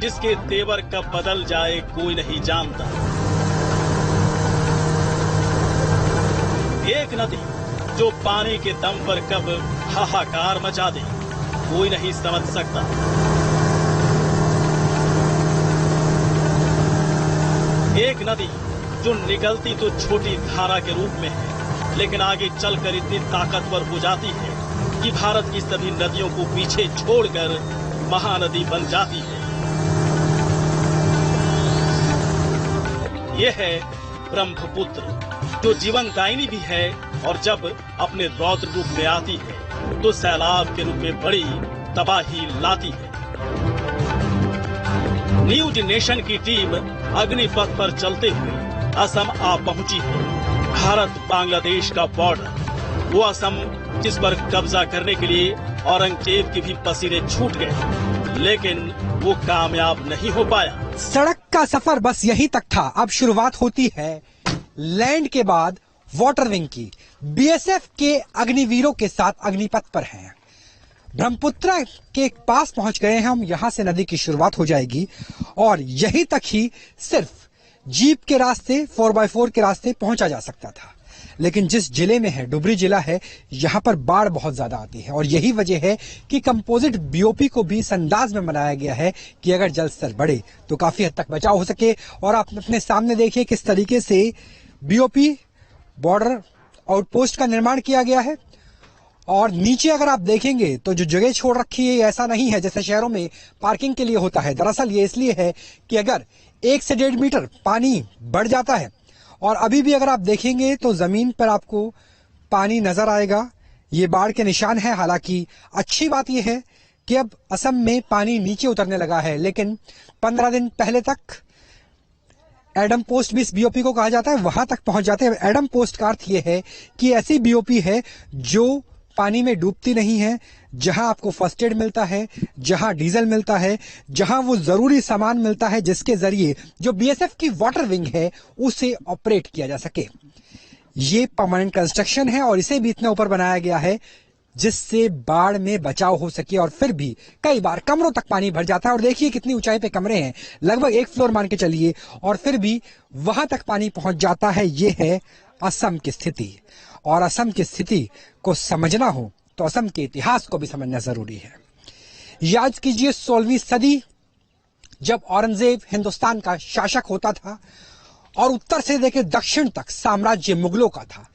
जिसके तेवर कब बदल जाए कोई नहीं जानता। एक नदी जो पानी के दम पर कब हाहाकार मचा दे कोई नहीं समझ सकता। एक नदी जो निकलती तो छोटी धारा के रूप में है, लेकिन आगे चलकर इतनी ताकतवर हो जाती है कि भारत की सभी नदियों को पीछे छोड़कर महानदी बन जाती है। यह है ब्रह्मपुत्र, जो जीवनदायिनी भी है और जब अपने रौद्र रूप में आती है तो सैलाब के रूप में बड़ी तबाही लाती है। न्यूज नेशन की टीम अग्निपथ पर चलते हुए असम आ पहुंची है। भारत बांग्लादेश का बॉर्डर, वो असम जिस पर कब्जा करने के लिए औरंगजेब के भी पसीने छूट गए, लेकिन वो कामयाब नहीं हो पाया। सड़क का सफर बस यहीं तक था। अब शुरुआत होती है लैंड के बाद वाटर विंग की। बीएसएफ के अग्निवीरों के साथ अग्निपथ पर हैं। ब्रह्मपुत्र के पास पहुंच गए हैं हम। यहां से नदी की शुरुआत हो जाएगी और यहीं तक ही सिर्फ जीप के रास्ते 4x4 के रास्ते पहुंचा जा सकता था। लेकिन जिस जिले में है, डुबरी जिला है, यहाँ पर बाढ़ बहुत ज्यादा आती है और यही वजह है कि कंपोजिट बीओपी को भी इस अंदाज में बनाया गया है कि अगर जल स्तर बढ़े तो काफी हद तक बचाव हो सके। और आप अपने सामने देखिए किस तरीके से बीओपी बॉर्डर आउटपोस्ट का निर्माण किया गया है। और नीचे अगर आप देखेंगे तो जो जगह छोड़ रखी है, ऐसा नहीं है जैसे शहरों में पार्किंग के लिए होता है। दरअसल ये इसलिए है कि अगर 1 से 1.5 मीटर पानी बढ़ जाता है और अभी भी अगर आप देखेंगे तो जमीन पर आपको पानी नजर आएगा। ये बाढ़ के निशान है। हालांकि अच्छी बात यह है कि अब असम में पानी नीचे उतरने लगा है, लेकिन 15 दिन पहले तक एडम पोस्ट भी इस बीओपी को कहा जाता है, वहां तक पहुंच जाते हैं। एडम पोस्ट का अर्थ यह है कि ऐसी बीओपी है जो पानी में डूबती नहीं है, जहां आपको फर्स्ट एड मिलता है, जहां डीजल मिलता है, जहां वो जरूरी सामान मिलता है जिसके जरिए जो बीएसएफ की वाटर विंग है उसे ऑपरेट किया जा सके। ये परमानेंट कंस्ट्रक्शन है और इसे भी इतना ऊपर बनाया गया है जिससे बाढ़ में बचाव हो सके। और फिर भी कई बार कमरों तक पानी भर जाता है और देखिए कितनी ऊंचाई पे कमरे हैं, लगभग 1 फ्लोर मान के चलिए, और फिर भी वहां तक पानी पहुंच जाता है। ये है असम की स्थिति। और असम की स्थिति को समझना हो तो असम के इतिहास को भी समझना जरूरी है। याद कीजिए 16वीं सदी, जब औरंगजेब हिंदुस्तान का शासक होता था और उत्तर से लेकर दक्षिण तक साम्राज्य मुगलों का था,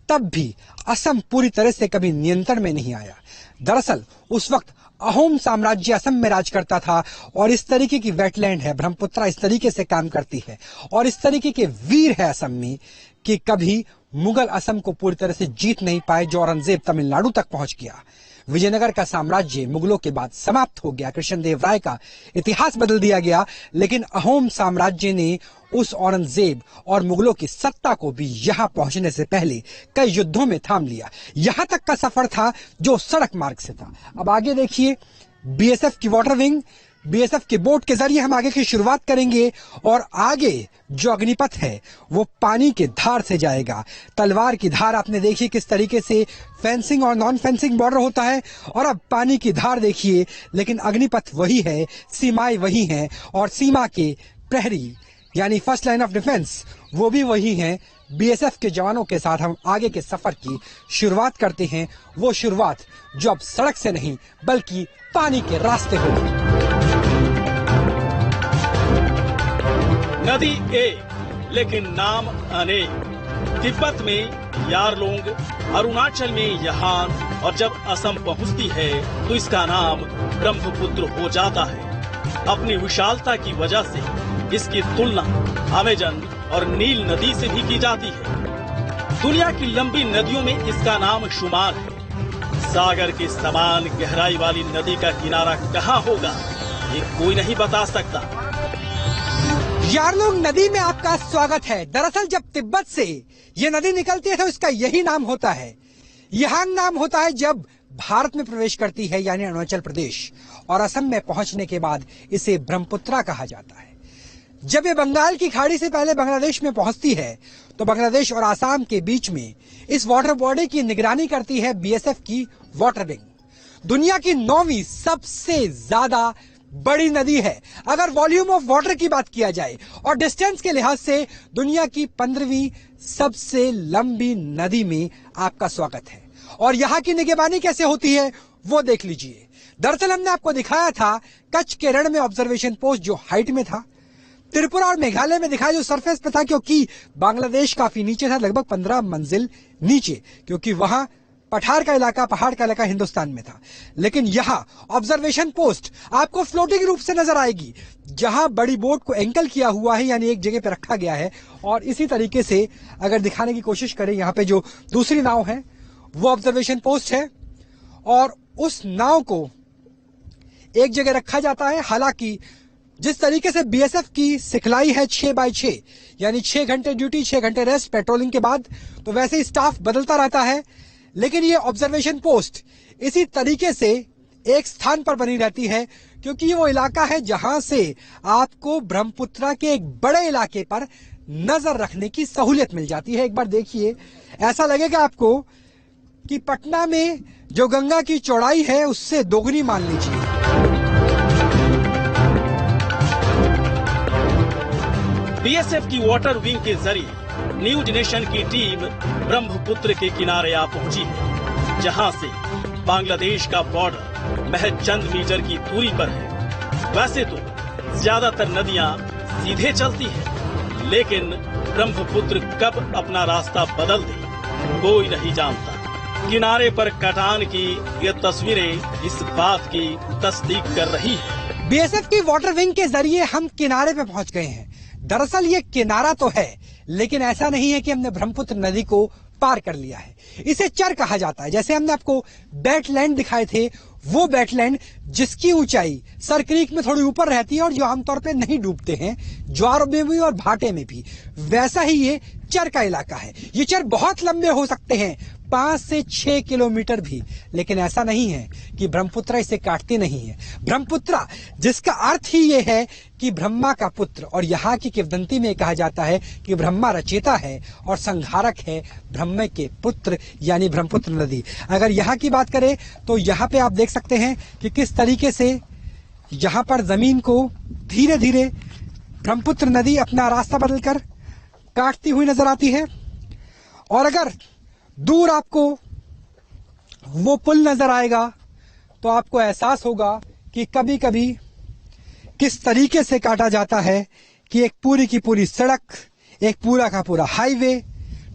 तब भी असम पूरी तरह से कभी नियंत्रण में नहीं आया। दरअसल उस वक्त अहोम साम्राज्य असम में राज करता था और इस तरीके की वेटलैंड है ब्रह्मपुत्र, इस तरीके से काम करती है और इस तरीके के वीर है असम में कि कभी मुगल असम को पूरी तरह से जीत नहीं पाए। जो औरंगजेब तमिलनाडु तक पहुंच गया, विजयनगर का साम्राज्य मुगलों के बाद समाप्त हो गया, कृष्णदेव राय का इतिहास बदल दिया गया, लेकिन अहोम साम्राज्य ने उस औरंगजेब और मुगलों की सत्ता को भी यहां पहुंचने से पहले कई युद्धों में थाम लिया। यहां तक का सफर था जो सड़क मार्ग से था। अब आगे देखिए बीएसएफ की वाटर विंग, बीएसएफ के बोट के जरिए हम आगे की शुरुआत करेंगे और आगे जो अग्निपथ है वो पानी के धार से जाएगा। तलवार की धार आपने देखी किस तरीके से फेंसिंग और नॉन फेंसिंग बॉर्डर होता है, और अब पानी की धार देखिए, लेकिन अग्निपथ वही है, सीमाएं वही हैं और सीमा के प्रहरी यानी फर्स्ट लाइन ऑफ डिफेंस वो भी वही हैं। बीएसएफ के जवानों के साथ हम आगे के सफर की शुरुआत करते हैं, वो शुरुआत जो अब सड़क से नहीं बल्कि पानी के रास्ते होगी। नदी एक लेकिन नाम अनेक। तिब्बत में यारलुंग, अरुणाचल में यहान, और जब असम पहुंचती है तो इसका नाम ब्रह्मपुत्र हो जाता है। अपनी विशालता की वजह से इसकी तुलना अमेजन और नील नदी से भी की जाती है। दुनिया की लंबी नदियों में इसका नाम शुमार है। सागर के समान गहराई वाली नदी का किनारा कहाँ होगा ये कोई नहीं बता सकता। यारलुंग नदी में आपका स्वागत है। दरअसल जब तिब्बत से ये नदी निकलती है तो इसका यही नाम होता है। यहां नाम होता है जब भारत में प्रवेश करती है यानी अरुणाचल प्रदेश, और असम में पहुंचने के बाद इसे ब्रह्मपुत्रा कहा जाता है। जब ये बंगाल की खाड़ी से पहले बांग्लादेश में पहुंचती है तो बांग्लादेश और आसाम के बीच में इस वाटर बॉडी की निगरानी करती है बीएसएफ की वाटर विंग। दुनिया की 9वीं सबसे ज्यादा बड़ी नदी है। अगर वॉल्यूम ऑफ वाटर की बात किया जाए और डिस्टेंस के लिहाज से दुनिया की 15वीं सबसे लंबी नदी में आपका स्वागत है। और यहां की निगरानी कैसे होती है वो देख लीजिए। दरअसल हमने आपको दिखाया था कच्छ के रण में ऑब्जर्वेशन पोस्ट जो हाइट में था, त्रिपुरा और मेघालय में दिखाया जो सरफेस पे था, क्योंकि बांग्लादेश काफी नीचे था, लगभग 15 मंजिल नीचे, क्योंकि वहां पठार का इलाका, पहाड़ का इलाका हिंदुस्तान में था। लेकिन यहां ऑब्जर्वेशन पोस्ट आपको फ्लोटिंग रूप से नजर आएगी, जहां बड़ी बोट को एंकल किया हुआ है, यानी एक जगह पे रखा गया है। और इसी तरीके से अगर दिखाने की कोशिश करें, यहां पे जो दूसरी नाव है वो ऑब्जर्वेशन पोस्ट है और उस नाव को एक जगह रखा जाता है। हालांकि जिस तरीके से बीएसएफ की सिखलाई है 6x6, यानी 6 घंटे ड्यूटी 6 घंटे रेस्ट पेट्रोलिंग के बाद, तो वैसे ही स्टाफ बदलता रहता है। लेकिन ये ऑब्जर्वेशन पोस्ट इसी तरीके से एक स्थान पर बनी रहती है, क्योंकि ये वो इलाका है जहां से आपको ब्रह्मपुत्रा के एक बड़े इलाके पर नजर रखने की सहूलियत मिल जाती है। एक बार देखिए, ऐसा लगेगा आपको कि पटना में जो गंगा की चौड़ाई है उससे दोगुनी मान लीजिए। बीएसएफ की वाटर विंग के जरिए न्यूज नेशन की टीम ब्रह्मपुत्र के किनारे आ पहुंची है, जहां से बांग्लादेश का बॉर्डर महज चंद मीटर की दूरी पर है। वैसे तो ज्यादातर नदियां सीधे चलती है, लेकिन ब्रह्मपुत्र कब अपना रास्ता बदल दे कोई नहीं जानता। किनारे पर कटान की ये तस्वीरें इस बात की तस्दीक कर रही है। बीएसएफ की वाटर विंग के जरिए हम किनारे पे पहुंच गए हैं। दरअसल ये किनारा तो है, लेकिन ऐसा नहीं है कि हमने ब्रह्मपुत्र नदी को पार कर लिया है। इसे चर कहा जाता है। जैसे हमने आपको बैटलैंड दिखाए थे, वो बैटलैंड जिसकी ऊंचाई सर क्रीक में थोड़ी ऊपर रहती है और जो आमतौर पे नहीं डूबते हैं, ज्वार में भी और भाटे में भी, वैसा ही ये चर का इलाका है। ये चर बहुत लंबे हो सकते हैं, 5 से 6 किलोमीटर भी, लेकिन ऐसा नहीं है कि ब्रह्मपुत्रा इसे काटती नहीं है। ब्रह्मपुत्रा, जिसका अर्थ ही ये है कि ब्रह्मा का पुत्र, और यहाँ की किंवदंती में कहा जाता है कि ब्रह्मा रचेता है और संहारक है ब्रह्म के पुत्र, यानी ब्रह्मपुत्र नदी। अगर यहाँ की बात करें तो यहाँ पे आप देख सकते हैं कि किस तरीके से यहाँ पर जमीन को धीरे धीरे ब्रह्मपुत्र नदी अपना रास्ता बदलकर काटती हुई नजर आती है। और अगर दूर आपको वो पुल नजर आएगा तो आपको एहसास होगा कि कभी कभी किस तरीके से काटा जाता है कि एक पूरी की पूरी सड़क, एक पूरा का पूरा हाईवे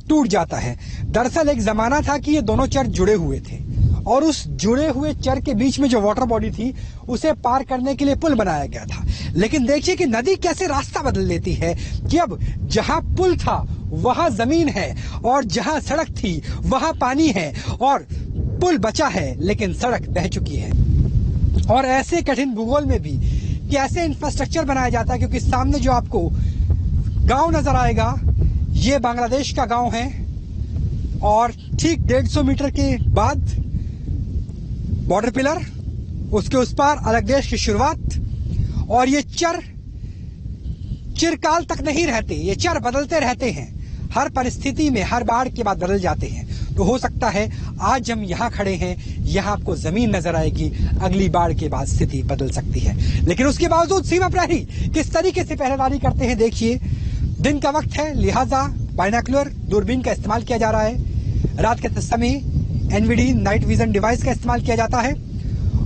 टूट जाता है। दरअसल एक जमाना था कि ये दोनों चर जुड़े हुए थे और उस जुड़े हुए चर के बीच में जो वाटर बॉडी थी उसे पार करने के लिए पुल बनाया गया था। लेकिन देखिए कि नदी कैसे रास्ता बदल लेती है कि अब जहां पुल था वहां जमीन है और जहां सड़क थी वहां पानी है, और पुल बचा है लेकिन सड़क बह चुकी है। और ऐसे कठिन भूगोल में भी कैसे इंफ्रास्ट्रक्चर बनाया जाता है, क्योंकि सामने जो आपको गांव नजर आएगा ये बांग्लादेश का गांव है और ठीक 150 मीटर के बाद बॉर्डर पिलर, उसके उस पार अलग देश की शुरुआत। और ये चर चिरकाल तक नहीं रहते, ये चर बदलते रहते हैं, हर परिस्थिति में हर बाढ़ के बाद बदल जाते हैं। तो हो सकता है आज हम यहाँ खड़े हैं, यहाँ आपको जमीन नजर आएगी, अगली बाढ़ के बाद स्थिति बदल सकती है। लेकिन उसके बावजूद सीमा प्रहरी किस तरीके से पहरेदारी करते हैं देखिए। दिन का वक्त है, लिहाजा बाइनोकुलर दूरबीन का इस्तेमाल किया जा रहा है। रात के समय एनवीडी नाइट विजन डिवाइस का इस्तेमाल किया जाता है।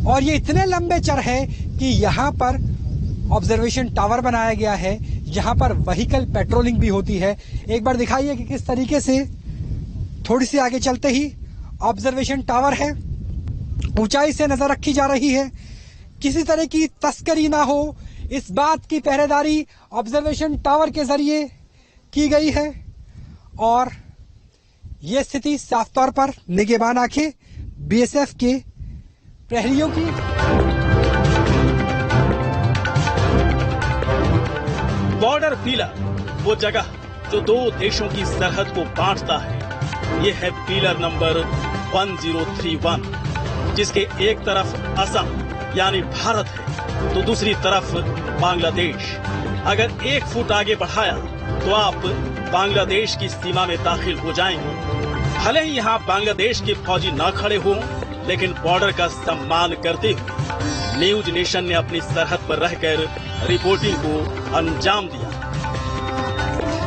और ये इतने लंबे चर है कि यहाँ पर ऑब्जर्वेशन टावर बनाया गया है, यहाँ पर व्हीकल पेट्रोलिंग भी होती है। एक बार दिखाइए कि किस तरीके से थोड़ी सी आगे चलते ही ऑब्जर्वेशन टावर है, ऊंचाई से नजर रखी जा रही है, किसी तरह की तस्करी ना हो इस बात की पहरेदारी ऑब्जर्वेशन टावर के जरिए की गई है। और यह स्थिति साफ तौर पर निगहबान आंखें बीएसएफ के प्रहरियों की। बॉर्डर पिलर, वो जगह जो दो देशों की सरहद को बांटता है, ये है पिलर नंबर 1031, जिसके एक तरफ असम यानी भारत है तो दूसरी तरफ बांग्लादेश। अगर 1 फुट आगे बढ़ाया तो आप बांग्लादेश की सीमा में दाखिल हो जाएंगे। भले ही यहाँ बांग्लादेश के फौजी न खड़े हों, लेकिन बॉर्डर का सम्मान करते हुए न्यूज नेशन ने अपनी सरहद पर रहकर रिपोर्टिंग को अंजाम दिया।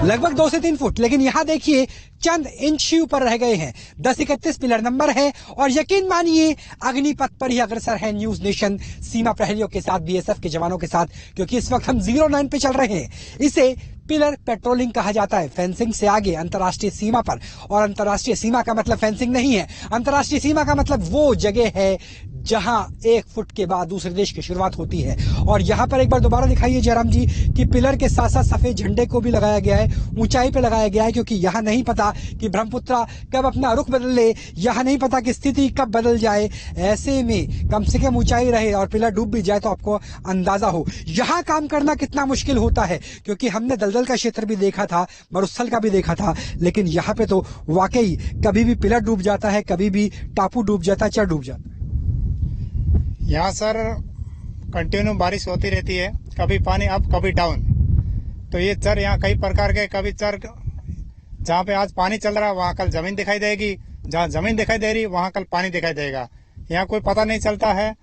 लगभग 2 से 3 फुट, लेकिन यहाँ देखिए चंद इंच ही ऊपर रह गए हैं। 1031 पिलर नंबर है और यकीन मानिए अग्निपथ पर ही अग्रसर है न्यूज नेशन सीमा प्रहरियों के साथ, बीएसएफ के जवानों के साथ, क्योंकि इस वक्त हम 09 पे चल रहे हैं। इसे पिलर पेट्रोलिंग कहा जाता है। फेंसिंग से आगे अंतर्राष्ट्रीय सीमा पर, और अंतर्राष्ट्रीय सीमा का मतलब फेंसिंग नहीं है। अंतर्राष्ट्रीय सीमा का मतलब वो जगह है जहां 1 फुट के बाद दूसरे देश की शुरुआत होती है। और यहाँ पर एक बार दोबारा दिखाइए जयराम जी कि पिलर के साथ साथ सफेद झंडे को भी लगाया गया है, ऊंचाई पे लगाया गया है, क्योंकि यहाँ नहीं पता कि ब्रह्मपुत्रा कब अपना रुख बदल ले, यहाँ नहीं पता कि स्थिति कब बदल जाए। ऐसे में कम से कम ऊंचाई रहे और पिलर डूब भी जाए तो आपको अंदाजा हो यहाँ काम करना कितना मुश्किल होता है। क्योंकि हमने दलदल का क्षेत्र भी देखा था, मरुस्थल का भी देखा था, लेकिन यहाँ पे तो वाकई कभी भी पिलर डूब जाता है, कभी भी टापू डूब जाता है, चर डूब जाता है। यहाँ सर कंटिन्यू बारिश होती रहती है, कभी पानी अप कभी डाउन। तो ये चर यहाँ कई प्रकार के, कभी चर जहाँ पे आज पानी चल रहा है वहाँ कल जमीन दिखाई देगी, जहाँ जमीन दिखाई दे रही वहाँ कल पानी दिखाई देगा। यहाँ कोई पता नहीं चलता है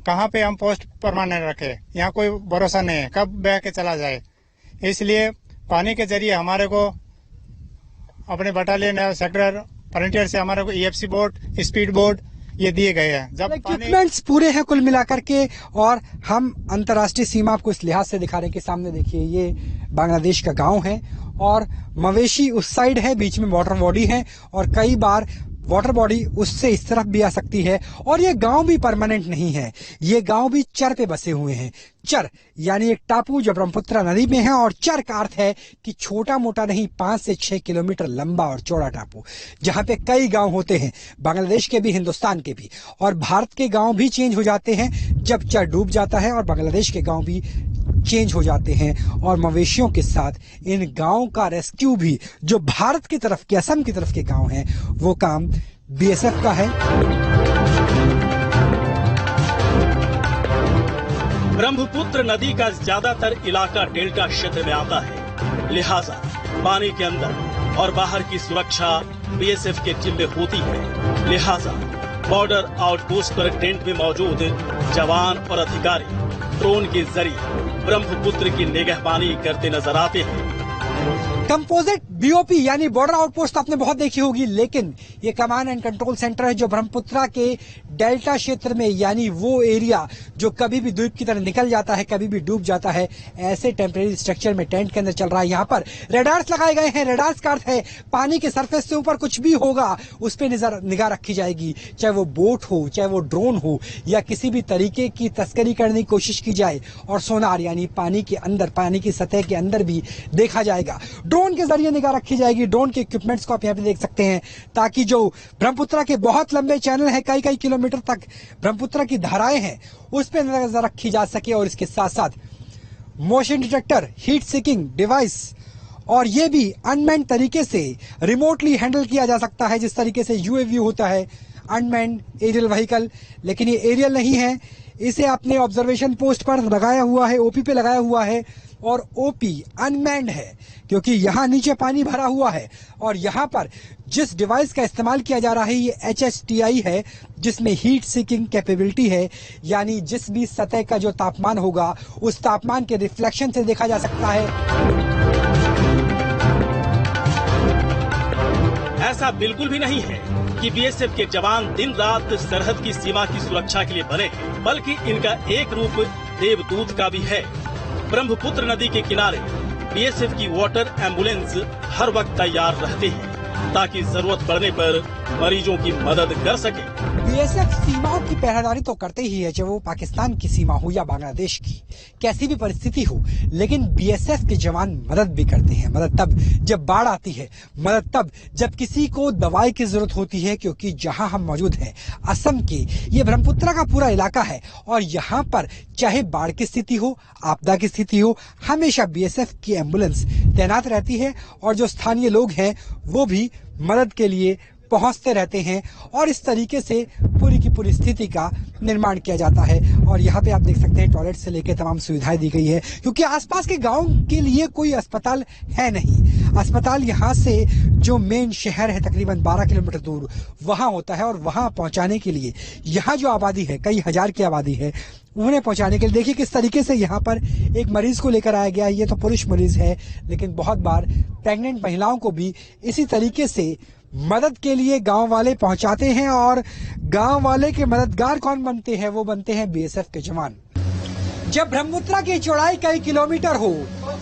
कहाँ पे हम पोस्ट परमानेंट रखे, यहाँ कोई भरोसा नहीं है कब बह के चला जाए। इसलिए पानी के जरिए हमारे को अपने बटालियन सेक्टर फ्रंटियर से हमारे को EFC बोट, स्पीड बोट ये दिए गए हैं। जब इक्विपमेंट्स पूरे हैं कुल मिलाकर के, और हम अंतर्राष्ट्रीय सीमा आपको इस लिहाज से दिखा रहे हैं कि सामने देखिए ये बांग्लादेश का गांव है और मवेशी उस साइड है, बीच में वाटर बॉडी है और कई बार वाटर बॉडी उससे इस तरफ भी आ सकती है। और ये गांव भी परमानेंट नहीं है, ये गांव भी चर पे बसे हुए हैं। चर यानी एक टापू जो ब्रह्मपुत्रा नदी में है, और चर का अर्थ है कि छोटा मोटा नहीं, 5 से 6 किलोमीटर लंबा और चौड़ा टापू, जहां पे कई गांव होते हैं, बांग्लादेश के भी, हिंदुस्तान के भी। और भारत के गांव भी चेंज हो जाते हैं जब चर डूब जाता है, और बांग्लादेश के गांव भी चेंज हो जाते हैं। और मवेशियों के साथ इन गांव का रेस्क्यू भी, जो भारत की तरफ के, असम की तरफ के गांव हैं, वो काम बीएसएफ का है। ब्रह्मपुत्र नदी का ज्यादातर इलाका डेल्टा क्षेत्र में आता है, लिहाजा पानी के अंदर और बाहर की सुरक्षा बीएसएफ के जिम्मे होती है। लिहाजा बॉर्डर आउटपोस्ट पर टेंट में मौजूद जवान और अधिकारी ड्रोन के जरिए ब्रह्मपुत्र की निगहबानी करते नजर आते हैं। कंपोजिट बीओपी यानी बॉर्डर आउटपोस्ट आपने बहुत देखी होगी, लेकिन ये कमांड एंड कंट्रोल सेंटर है जो ब्रह्मपुत्रा के डेल्टा क्षेत्र में, यानी वो एरिया जो कभी भी द्वीप की तरह निकल जाता है, कभी भी डूब जाता है, ऐसे टेम्परेरी स्ट्रक्चर में टेंट के अंदर चल रहा है। यहाँ पर रेडार्स लगाए गए हैं। रेडार्स का अर्थ है पानी के सरफेस से ऊपर कुछ भी होगा उस पर निगाह रखी जाएगी, चाहे वो बोट हो, चाहे वो ड्रोन हो, या किसी भी तरीके की तस्करी करने की कोशिश की जाए। और सोनार यानी पानी के अंदर, पानी की सतह के अंदर भी देखा जाएगा। ड्रोन के जरिए निगाह रखी जाएगी। ड्रोन के इक्विपमेंट्स को आप यहाँ पे देख सकते हैं, ताकि जो ब्रह्मपुत्रा के बहुत लंबे चैनल है, कई कई किलोमीटर तक ब्रह्मपुत्रा की धाराएं हैं, उस पर नजर रखी जा सके। और इसके साथ साथ motion detector, heat seeking device, और ये भी अनमैन्ड तरीके से रिमोटली हैंडल किया जा सकता है, जिस तरीके से यूएवी होता है, अनमैन्ड एरियल व्हीकल। लेकिन ये एरियल नहीं है, इसे आपने ऑब्जर्वेशन पोस्ट पर लगाया हुआ है, ओपी पे लगाया हुआ है। और ओपी अनमैन्ड है क्योंकि यहाँ नीचे पानी भरा हुआ है। और यहाँ पर जिस डिवाइस का इस्तेमाल किया जा रहा है ये HHTI है, जिसमें हीट सीकिंग कैपेबिलिटी है, यानी जिस भी सतह का जो तापमान होगा उस तापमान के रिफ्लेक्शन से देखा जा सकता है। ऐसा बिल्कुल भी नहीं है कि बीएसएफ के जवान दिन रात सरहद की सीमा की सुरक्षा के लिए बने, बल्कि इनका एक रूप देवदूत का भी है। ब्रह्मपुत्र नदी के किनारे बीएसएफ की वाटर एम्बुलेंस हर वक्त तैयार रहते हैं ताकि जरूरत पड़ने पर मरीजों की मदद कर सके। बीएसएफ सीमाओं की पहरेदारी तो करते ही है, चाहे वो पाकिस्तान की सीमा हो या बांग्लादेश की, कैसी भी परिस्थिति हो। लेकिन बीएसएफ के जवान मदद भी करते हैं। मदद तब जब बाढ़ आती है, मदद तब जब किसी को दवाई की जरूरत होती है, क्योंकि जहां हम मौजूद हैं असम के, ये ब्रह्मपुत्रा का पूरा इलाका है और यहाँ पर चाहे बाढ़ की स्थिति हो, आपदा की स्थिति हो, हमेशा बीएसएफ की एम्बुलेंस तैनात रहती है और जो स्थानीय लोग हैं वो भी मदद के लिए पहुंचते रहते हैं और इस तरीके से पूरी की पूरी स्थिति का निर्माण किया जाता है। और यहाँ पे आप देख सकते हैं टॉयलेट से लेकर तमाम सुविधाएं दी गई है, क्योंकि आसपास के गांव के लिए कोई अस्पताल है नहीं। अस्पताल यहाँ से जो मेन शहर है तकरीबन 12 किलोमीटर दूर वहां होता है, और वहां पहुंचाने के लिए यहाँ जो आबादी है, कई हजार की आबादी है, उन्हें पहुंचाने के लिए देखिए किस तरीके से यहाँ पर एक मरीज को लेकर आया गया। ये तो पुरुष मरीज है, लेकिन बहुत बार प्रेग्नेंट महिलाओं को भी इसी तरीके से मदद के लिए गांव वाले पहुंचाते हैं। और गांव वाले के मददगार कौन बनते हैं? वो बनते हैं बीएसएफ के जवान। जब ब्रह्मपुत्रा की चौड़ाई कई किलोमीटर हो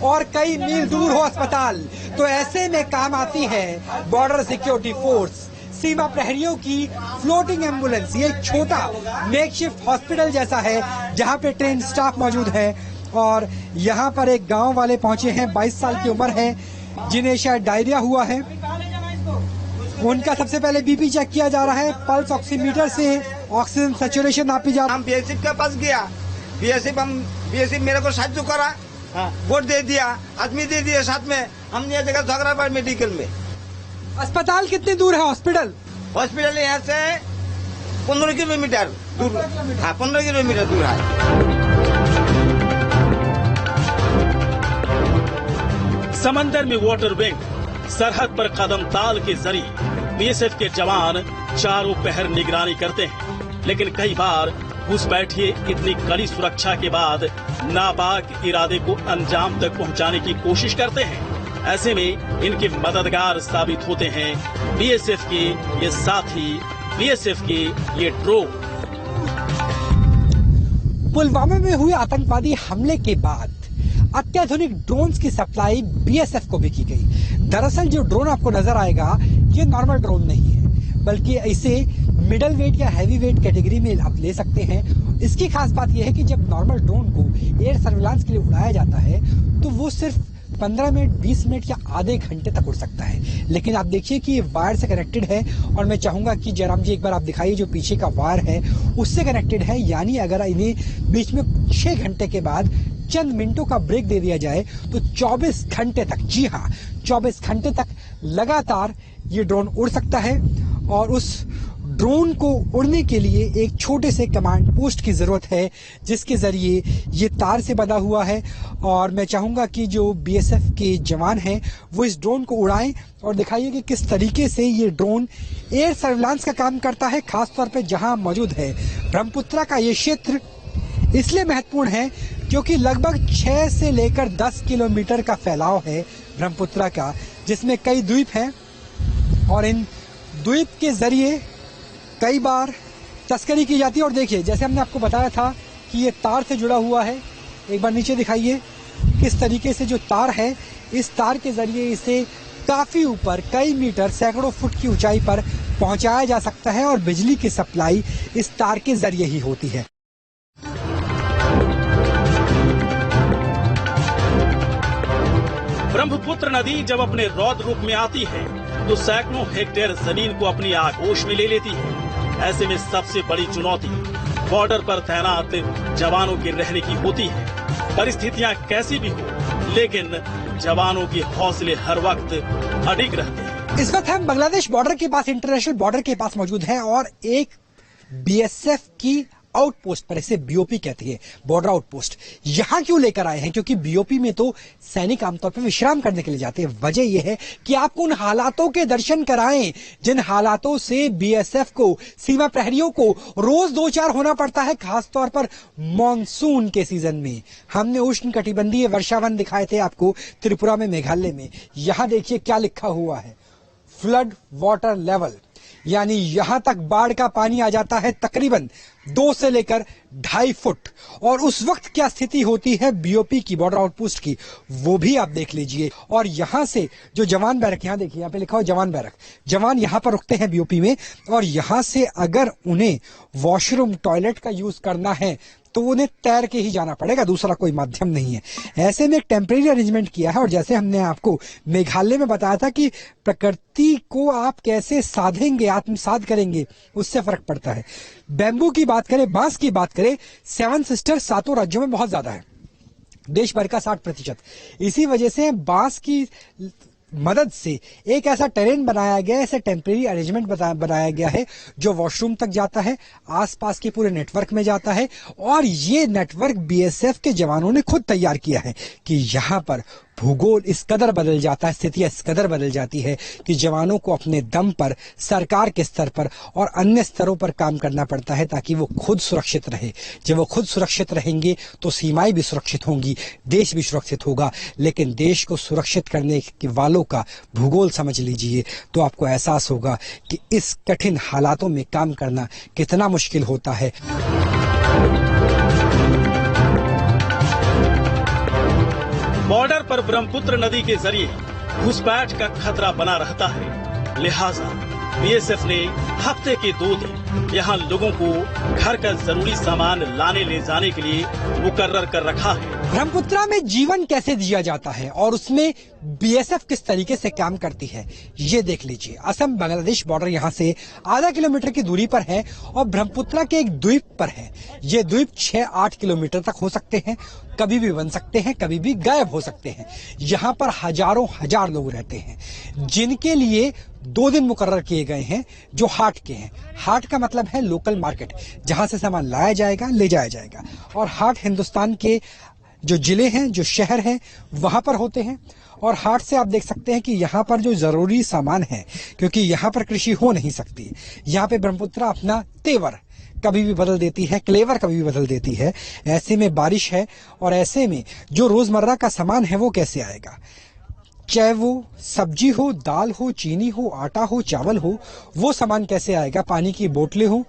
और कई मील दूर हो अस्पताल, तो ऐसे में काम आती है बॉर्डर सिक्योरिटी फोर्स, सीमा प्रहरियों की फ्लोटिंग एम्बुलेंस। ये छोटा मेकशिफ्ट हॉस्पिटल जैसा है जहां पे ट्रेन स्टाफ मौजूद है। और यहाँ पर एक गांव वाले पहुंचे हैं, 22 साल की उम्र है, जिन्हें शायद डायरिया हुआ है। उनका सबसे पहले बीपी चेक किया जा रहा है, पल्स ऑक्सीमीटर से ऑक्सीजन सैचुरेशन नापी जा रही है। हम बीएसएफ के पास गया, बीएसएफ मेरे को साथ करा, वोट दे दिया, आदमी दे दिया साथ में। हमने जगह झगड़ा मेडिकल में। अस्पताल कितनी दूर है? हॉस्पिटल यहाँ से 15 किलोमीटर दूर। हाँ, 15 किलोमीटर दूर है। समंदर में वाटर विंग, सरहद पर कदम ताल के जरिए बीएसएफ के जवान चारों पहर निगरानी करते हैं, लेकिन कई बार घुसपैठिए इतनी कड़ी सुरक्षा के बाद नापाक इरादे को अंजाम तक पहुंचाने की कोशिश करते हैं। ऐसे में इनके मददगार साबित होते हैं बीएसएफ के ये साथी, बीएसएफ के ये ड्रोन। पुलवामा में हुए आतंकवादी हमले के बाद अत्याधुनिक ड्रोन्स की सप्लाई बीएसएफ को भी की गई। दरअसल जो ड्रोन आपको नजर आएगा ये नॉर्मल ड्रोन नहीं है, बल्कि इसे मिडल वेट या हैवी वेट कैटेगरी में आप ले सकते हैं। इसकी खास बात यह है कि जब नॉर्मल ड्रोन को एयर सर्विलांस के लिए उड़ाया जाता है तो वो सिर्फ 15 मिनट, 20 मिनट या आधे घंटे तक उड़ सकता है। लेकिन आप देखिए कि ये वायर से कनेक्टेड है, और मैं चाहूंगा कि जयराम जी एक बार आप दिखाइए, जो पीछे का वायर है उससे कनेक्टेड है। यानी अगर इन्हें बीच में 6 घंटे के बाद चंद मिनटों का ब्रेक दे दिया जाए तो 24 घंटे तक, जी हाँ 24 घंटे तक लगातार ये ड्रोन उड़ सकता है। और उस ड्रोन को उड़ने के लिए एक छोटे से कमांड पोस्ट की जरूरत है, जिसके जरिए ये तार से बंधा हुआ है। और मैं चाहूंगा कि जो बीएसएफ के जवान हैं वो इस ड्रोन को उड़ाएं और दिखाइए कि किस तरीके से ये ड्रोन एयर सर्विलांस का काम करता है, खासतौर पे जहां मौजूद है। ब्रह्मपुत्रा का ये क्षेत्र इसलिए महत्वपूर्ण है क्योंकि लगभग 6 से लेकर 10 किलोमीटर का फैलाव है ब्रह्मपुत्रा का, जिसमें कई द्वीप हैं। और इन द्वीप के जरिए कई बार तस्करी की जाती है। और देखिए, जैसे हमने आपको बताया था कि ये तार से जुड़ा हुआ है, एक बार नीचे दिखाइए किस तरीके से जो तार है, इस तार के जरिए इसे काफी ऊपर, कई मीटर, सैकड़ों फुट की ऊंचाई पर पहुंचाया जा सकता है। और बिजली की सप्लाई इस तार के जरिए ही होती है। ब्रह्मपुत्र नदी जब अपने रौद्र रूप में आती है तो सैकड़ों हेक्टेयर जमीन को अपनी आगोश में ले लेती है। ऐसे में सबसे बड़ी चुनौती बॉर्डर पर तैनात जवानों के रहने की होती है। परिस्थितियां कैसी भी हो, लेकिन जवानों के हौसले हर वक्त अडिग रहते हैं। इस वक्त हम बांग्लादेश बॉर्डर के पास, इंटरनेशनल बॉर्डर के पास मौजूद हैं, और एक बीएसएफ की आउटपोस्ट पर, इसे बीओपी कहती है, बॉर्डर आउटपोस्ट, यहां क्यों लेकर आए हैं? क्योंकि बीओपी में तो सैनिक आमतौर पर विश्राम करने के लिए जाते हैं। वजह यह है कि आपको उन हालातों के दर्शन कराएं जिन हालातों से बीएसएफ को, सीमा प्रहरियों को रोज 2-4 होना पड़ता है, खासतौर पर मानसून के सीजन में। हमने उष्ण कटिबंधीय वर्षावन दिखाए थे आपको त्रिपुरा में, मेघालय में। यहां देखिए क्या लिखा हुआ है, फ्लड वाटर लेवल, यानी यहां तक बाढ़ का पानी आ जाता है तकरीबन 2 से लेकर 2.5 फुट। और उस वक्त क्या स्थिति होती है बीओपी की, बॉर्डर आउटपोस्ट की, वो भी आप देख लीजिए। और यहां से जो जवान बैरक, यहां देखिए, यहां पे लिखा हो जवान बैरक, जवान यहां पर रुकते हैं बीओपी में। और यहां से अगर उन्हें वॉशरूम, टॉयलेट का यूज करना है तो उन्हें तैर के ही जाना पड़ेगा, दूसरा कोई माध्यम नहीं है। ऐसे में एक टेम्परेरी अरेंजमेंट किया है। और जैसे हमने आपको मेघालय में बताया था कि प्रकृति को आप कैसे साधेंगे, आत्मसात करेंगे, उससे फर्क पड़ता है। बैम्बू की बात करें, बांस की बात करें, 7 सिस्टर 7 राज्यों में बहुत ज्यादा है, देश भर का 60%। इसी वजह से बांस की मदद से एक ऐसा टेरेन बनाया गया है, ऐसा टेम्परेरी अरेंजमेंट बनाया गया है जो वॉशरूम तक जाता है, आसपास के पूरे नेटवर्क में जाता है। और ये नेटवर्क बीएसएफ के जवानों ने खुद तैयार किया है कि यहाँ पर भूगोल इस कदर बदल जाता है, स्थितियां इस कदर बदल जाती है कि जवानों को अपने दम पर सरकार के स्तर पर और अन्य स्तरों पर काम करना पड़ता है ताकि वो खुद सुरक्षित रहे। जब वो खुद सुरक्षित रहेंगे तो सीमाएं भी सुरक्षित होंगी, देश भी सुरक्षित होगा। लेकिन देश को सुरक्षित करने के वालों का भूगोल समझ लीजिए तो आपको एहसास होगा कि इस कठिन हालातों में काम करना कितना मुश्किल होता है। बॉर्डर पर ब्रह्मपुत्र नदी के जरिए घुसपैठ का खतरा बना रहता है, लिहाजा बीएसएफ ने हफ्ते के 2 दिन यहाँ लोगों को घर का जरूरी सामान लाने ले जाने के लिए मुकर्रर कर रखा है। ब्रह्मपुत्रा में जीवन कैसे जिया जाता है और उसमें बीएसएफ किस तरीके से काम करती है, ये देख लीजिए। असम बांग्लादेश बॉर्डर यहाँ से आधा किलोमीटर की दूरी पर है और ब्रह्मपुत्रा के एक द्वीप पर है। ये द्वीप 6-8 किलोमीटर तक हो सकते हैं, कभी भी बन सकते हैं, कभी भी गायब हो सकते हैं। यहाँ पर हजारों हजार लोग रहते हैं जिनके लिए 2 दिन मुकर्रर किए गए हैं जो हाट के हैं। हाट का मतलब है लोकल मार्केट, जहां से सामान लाया जाएगा, ले जाया जाएगा। और हाट हिंदुस्तान के जो जिले हैं, जो शहर हैं, वहां पर होते हैं। और हाट से आप देख सकते हैं कि यहाँ पर जो जरूरी सामान है, क्योंकि यहाँ पर कृषि हो नहीं सकती, यहाँ पे ब्रह्मपुत्रा अपना तेवर कभी भी बदल देती है, क्लेवर कभी भी बदल देती है। ऐसे में बारिश है और ऐसे में जो रोजमर्रा का सामान है वो कैसे आएगा, चाहे वो सब्जी हो, दाल हो, चीनी हो, आटा हो, चावल हो, वो सामान कैसे आएगा। पानी की बोतलें हो,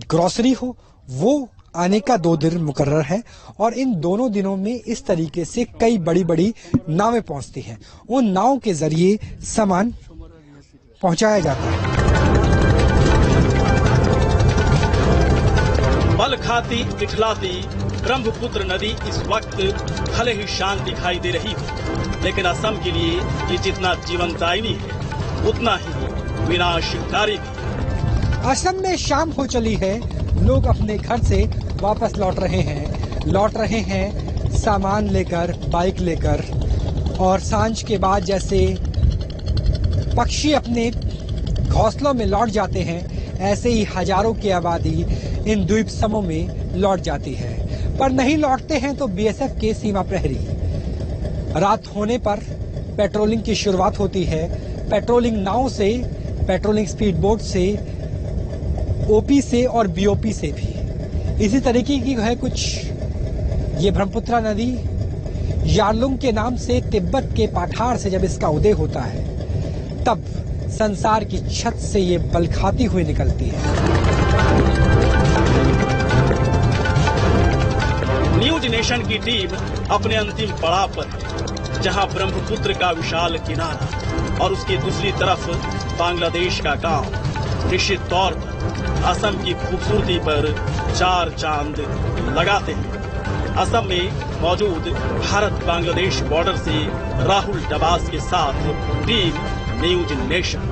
ग्रोसरी हो, वो आने का 2 दिन मुकर्रर है। और इन दोनों दिनों में इस तरीके से कई बड़ी बड़ी नावें पहुंचती हैं, उन नावों के जरिए सामान पहुंचाया जाता है। बल खाती इठलाती ब्रह्मपुत्र नदी इस वक्त भले ही शांत दिखाई दे रही हो, लेकिन असम के लिए ये जितना जीवनदायिनी है उतना ही विनाशकारी भी। असम में शाम हो चली है, लोग अपने घर से वापस लौट रहे हैं सामान लेकर, बाइक लेकर। और सांझ के बाद जैसे पक्षी अपने घोंसलों में लौट जाते हैं, ऐसे ही हजारों की आबादी इन द्वीप समूह में लौट जाती है। पर नहीं लौटते हैं तो बीएसएफ के सीमा प्रहरी रात होने पर पेट्रोलिंग की शुरुआत होती है। पेट्रोलिंग नाव से, पेट्रोलिंग स्पीड बोट से, ओपी से और बीओपी से भी। इसी तरीके की है कुछ ये ब्रह्मपुत्रा नदी यारलुंग के नाम से तिब्बत के पठार से जब इसका उदय होता है तब संसार की छत से ये बलखाती हुई निकलती है। न्यूज नेशन की टीम अपने अंतिम पड़ाव पर है, जहां ब्रह्मपुत्र का विशाल किनारा और उसकी दूसरी तरफ बांग्लादेश का गांव निश्चित तौर पर असम की खूबसूरती पर 4 चांद लगाते हैं। असम में मौजूद भारत बांग्लादेश बॉर्डर से राहुल डबास के साथ टीम न्यूज नेशन।